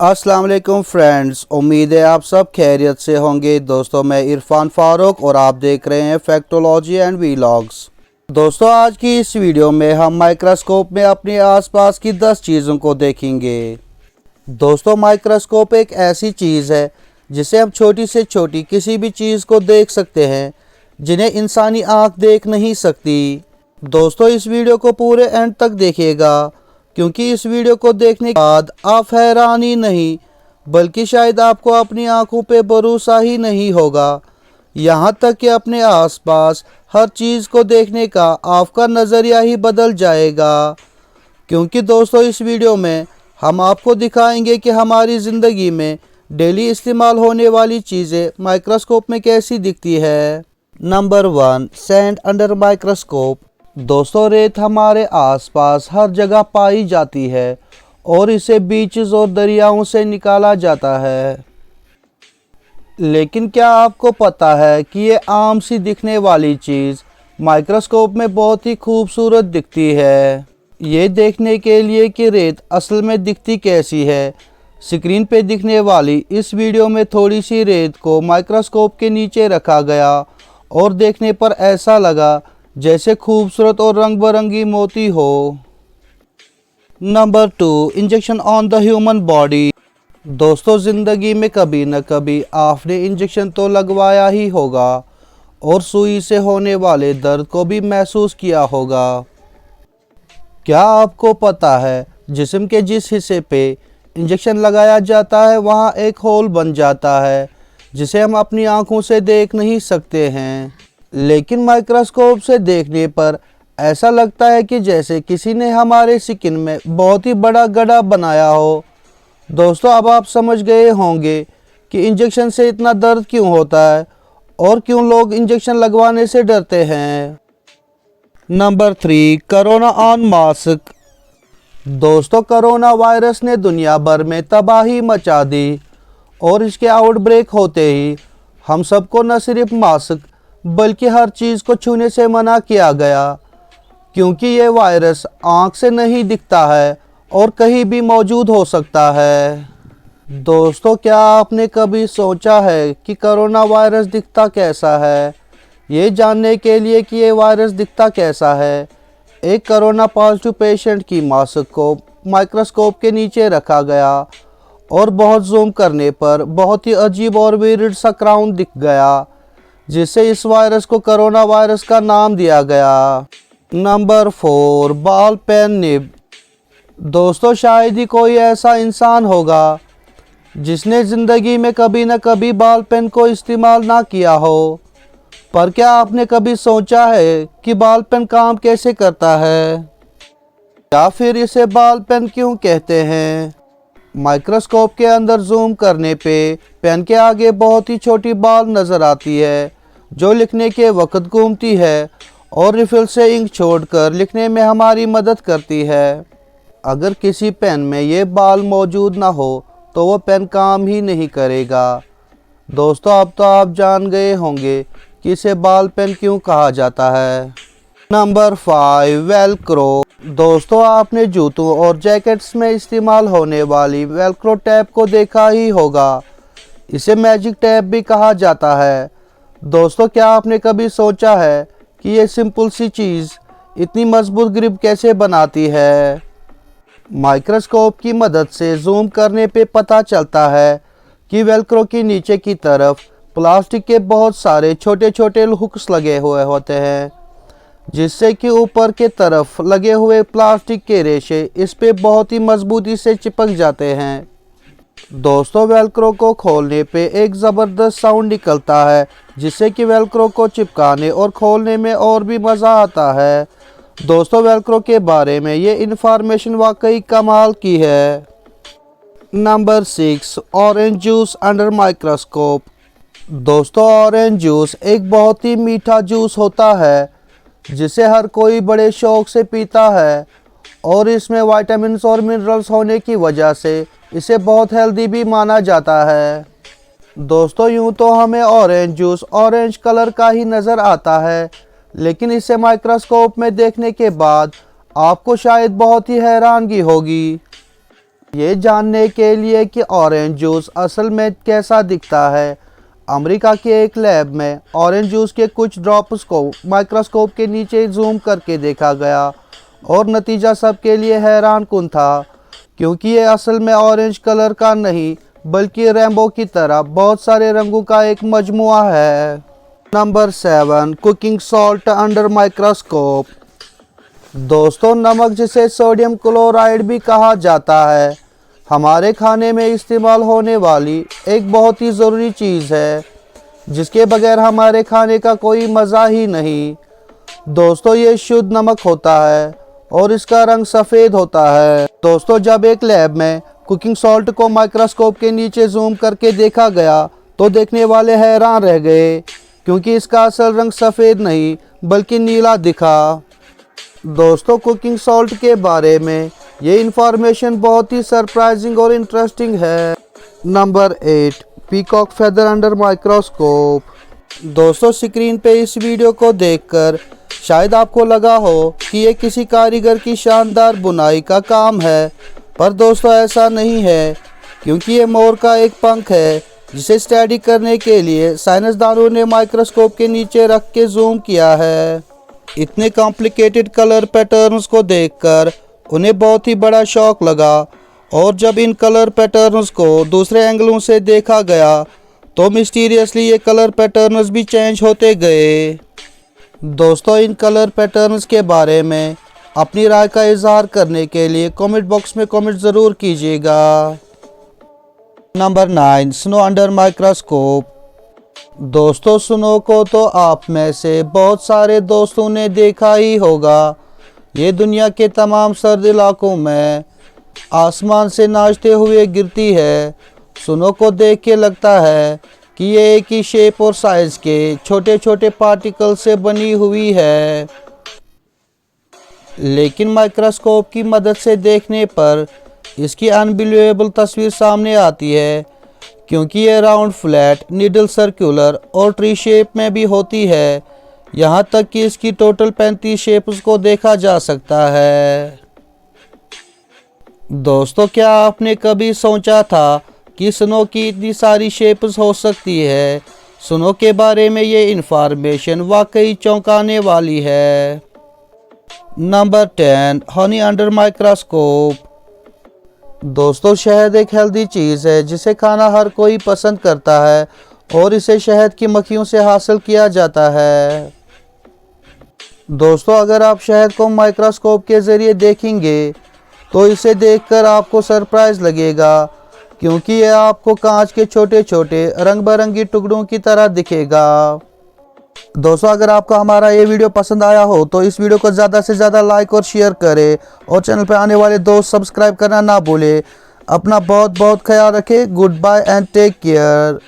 अस्सलाम वालेकुम फ्रेंड्स, उम्मीद है आप सब खैरियत से होंगे। दोस्तों, मैं इरफान फारूक और आप देख रहे हैं फैक्टोलॉजी एंड वीलॉग्स। दोस्तों, आज की इस वीडियो में हम माइक्रोस्कोप में अपने आसपास की 10 चीज़ों को देखेंगे। दोस्तों, माइक्रोस्कोप एक ऐसी चीज़ है जिसे हम छोटी से छोटी किसी भी चीज़ को देख सकते हैं जिन्हें इंसानी आँख देख नहीं सकती। दोस्तों, इस वीडियो को पूरे एंड तक देखिएगा क्योंकि इस वीडियो को देखने के बाद आप हैरान ही नहीं बल्कि शायद आपको अपनी आंखों पे भरोसा ही नहीं होगा। यहाँ तक कि अपने आसपास हर चीज़ को देखने का आपका नज़रिया ही बदल जाएगा। क्योंकि दोस्तों, इस वीडियो में हम आपको दिखाएंगे कि हमारी ज़िंदगी में डेली इस्तेमाल होने वाली चीज़ें माइक्रोस्कोप में कैसी दिखती है। Number 1, sand under microscope. दोस्तों, रेत हमारे आसपास हर जगह पाई जाती है और इसे बीचेस और दरियाओं से निकाला जाता है। लेकिन क्या आपको पता है कि ये आम सी दिखने वाली चीज़ माइक्रोस्कोप में बहुत ही खूबसूरत दिखती है। ये देखने के लिए कि रेत असल में दिखती कैसी है, स्क्रीन पे दिखने वाली इस वीडियो में थोड़ी सी रेत को माइक्रोस्कोप के नीचे रखा गया और देखने पर ऐसा लगा जैसे खूबसूरत और रंग बिरंगी मोती हो। Number 2, injection on the human body. दोस्तों, ज़िंदगी में कभी न कभी आपने इंजेक्शन तो लगवाया ही होगा और सुई से होने वाले दर्द को भी महसूस किया होगा। क्या आपको पता है जिस्म के जिस हिस्से पे इंजेक्शन लगाया जाता है वहाँ एक होल बन जाता है जिसे हम अपनी आंखों से देख नहीं सकते हैं, लेकिन माइक्रोस्कोप से देखने पर ऐसा लगता है कि जैसे किसी ने हमारे स्किन में बहुत ही बड़ा गड्ढा बनाया हो। दोस्तों, अब आप समझ गए होंगे कि इंजेक्शन से इतना दर्द क्यों होता है और क्यों लोग इंजेक्शन लगवाने से डरते हैं। Number 3, corona on mask. दोस्तों, कोरोना वायरस ने दुनिया भर में तबाही मचा दी और इसके आउटब्रेक होते ही हम सबको न सिर्फ मास्क बल्कि हर चीज़ को छूने से मना किया गया क्योंकि ये वायरस आँख से नहीं दिखता है और कहीं भी मौजूद हो सकता है। दोस्तों, क्या आपने कभी सोचा है कि कोरोना वायरस दिखता कैसा है? ये जानने के लिए कि ये वायरस दिखता कैसा है, एक कोरोना पॉजिटिव पेशेंट की मास्क को माइक्रोस्कोप के नीचे रखा गया और बहुत जूम करने पर बहुत ही अजीब और वियर्ड सा क्राउन दिख गया जिससे इस वायरस को कोरोना वायरस का नाम दिया गया। Number 4, ball pen nib. दोस्तों, शायद ही कोई ऐसा इंसान होगा जिसने ज़िंदगी में कभी न कभी बॉल पेन को इस्तेमाल ना किया हो, पर क्या आपने कभी सोचा है कि बॉल पेन काम कैसे करता है या फिर इसे बॉल पेन क्यों कहते हैं? माइक्रोस्कोप के अंदर जूम करने पे पेन के आगे बहुत ही छोटी बॉल नज़र आती है जो लिखने के वक्त घूमती है और रिफिल से इंक छोड़कर लिखने में हमारी मदद करती है। अगर किसी पेन में ये बॉल मौजूद ना हो तो वो पेन काम ही नहीं करेगा। दोस्तों, अब तो आप जान गए होंगे कि इसे बॉल पेन क्यों कहा जाता है। Number 5, Velcro. दोस्तों, आपने जूतों और जैकेट्स में इस्तेमाल होने वाली वेलक्रो टैप को देखा ही होगा। इसे मैजिक टैप भी कहा जाता है। दोस्तों, क्या आपने कभी सोचा है कि ये सिंपल सी चीज़ इतनी मजबूत ग्रिप कैसे बनाती है? माइक्रोस्कोप की मदद से जूम करने पे पता चलता है कि वेलक्रो की नीचे की तरफ प्लास्टिक के बहुत सारे छोटे छोटे हुक्स लगे हुए होते हैं जिससे कि ऊपर के तरफ लगे हुए प्लास्टिक के रेशे इस पे बहुत ही मजबूती से चिपक जाते हैं। दोस्तों, वेलक्रो को खोलने पे एक ज़बरदस्त साउंड निकलता है जिससे कि वेलक्रो को चिपकाने और खोलने में और भी मज़ा आता है। दोस्तों, वेलक्रो के बारे में ये इन्फॉर्मेशन वाकई कमाल की है। Number 6, orange juice under microscope. दोस्तों, ऑरेंज जूस एक बहुत ही मीठा जूस होता है जिसे हर कोई बड़े शौक से पीता है और इसमें विटामिन्स और मिनरल्स होने की वजह से इसे बहुत हेल्दी भी माना जाता है। दोस्तों, यूँ तो हमें ऑरेंज जूस ऑरेंज कलर का ही नज़र आता है, लेकिन इसे माइक्रोस्कोप में देखने के बाद आपको शायद बहुत ही हैरानगी होगी। ये जानने के लिए कि ऑरेंज जूस असल में कैसा दिखता है, अमेरिका के एक लैब में ऑरेंज जूस के कुछ ड्रॉप्स को माइक्रोस्कोप के नीचे जूम करके देखा गया और नतीजा सबके लिए हैरान कुन था, क्योंकि ये असल में ऑरेंज कलर का नहीं बल्कि रेनबो की तरह बहुत सारे रंगों का एक मजमुआ है। Number 7, cooking salt under microscope. दोस्तों, नमक जिसे सोडियम क्लोराइड भी कहा जाता है, हमारे खाने में इस्तेमाल होने वाली एक बहुत ही ज़रूरी चीज़ है जिसके बगैर हमारे खाने का कोई मज़ा ही नहीं। दोस्तों, ये शुद्ध नमक होता है और इसका रंग सफ़ेद होता है। दोस्तों, जब एक लैब में कुकिंग सॉल्ट को माइक्रोस्कोप के नीचे जूम करके देखा गया तो देखने वाले हैरान रह गए, क्योंकि इसका असल रंग सफ़ेद नहीं बल्कि नीला दिखा। दोस्तों, कुकिंग सॉल्ट के बारे में ये इन्फॉर्मेशन बहुत ही सरप्राइजिंग और इंटरेस्टिंग है। Number 8, peacock feather under microscope. दोस्तों, स्क्रीन पे इस वीडियो को देखकर शायद आपको लगा हो कि ये किसी कारीगर की शानदार बुनाई का काम है, पर दोस्तों ऐसा नहीं है, क्योंकि ये मोर का एक पंख है जिसे स्टडी करने के लिए साइंसदानों ने माइक्रोस्कोप के नीचे रख के जूम किया है। इतने कॉम्प्लिकेटेड कलर पैटर्न्स को देखकर उन्हें बहुत ही बड़ा शौक लगा और जब इन कलर पैटर्न्स को दूसरे एंगलों से देखा गया तो मिस्टीरियसली ये कलर पैटर्न्स भी चेंज होते गए। दोस्तों, इन कलर पैटर्न्स के बारे में अपनी राय का इजहार करने के लिए कमेंट बॉक्स में कमेंट ज़रूर कीजिएगा। Number 9, snow under microscope. दोस्तों, स्नो को तो आप में से बहुत सारे दोस्तों ने देखा ही होगा। ये दुनिया के तमाम सर्द इलाकों में आसमान से नाचते हुए गिरती है। स्नो को देख के लगता है कि ये एक ही शेप और साइज़ के छोटे छोटे पार्टिकल से बनी हुई है, लेकिन माइक्रोस्कोप की मदद से देखने पर इसकी अनबिलीवेबल तस्वीर सामने आती है, क्योंकि ये राउंड, फ्लैट, नीडल, सर्कुलर और ट्री शेप में भी होती है। यहाँ तक कि इसकी टोटल 35 शेप्स को देखा जा सकता है। दोस्तों, क्या आपने कभी सोचा था कि स्नो की इतनी सारी शेप्स हो सकती है? स्नो के बारे में ये इंफॉर्मेशन वाकई चौंकाने वाली है। Number 10, Honey under microscope. दोस्तों, शहद एक हेल्दी चीज़ है जिसे खाना हर कोई पसंद करता है और इसे शहद की मक्खियों से हासिल किया जाता है। दोस्तों, अगर आप शहद को माइक्रोस्कोप के ज़रिए देखेंगे तो इसे देखकर आपको सरप्राइज़ लगेगा, क्योंकि यह आपको कांच के छोटे छोटे रंग बिरंगी टुकड़ों की तरह दिखेगा। दोस्तों, अगर आपको हमारा ये वीडियो पसंद आया हो तो इस वीडियो को ज़्यादा से ज़्यादा लाइक और शेयर करें और चैनल पर आने वाले दोस्त सब्सक्राइब करना ना भूलें। अपना बहुत बहुत ख्याल रखें। Good bye and take care.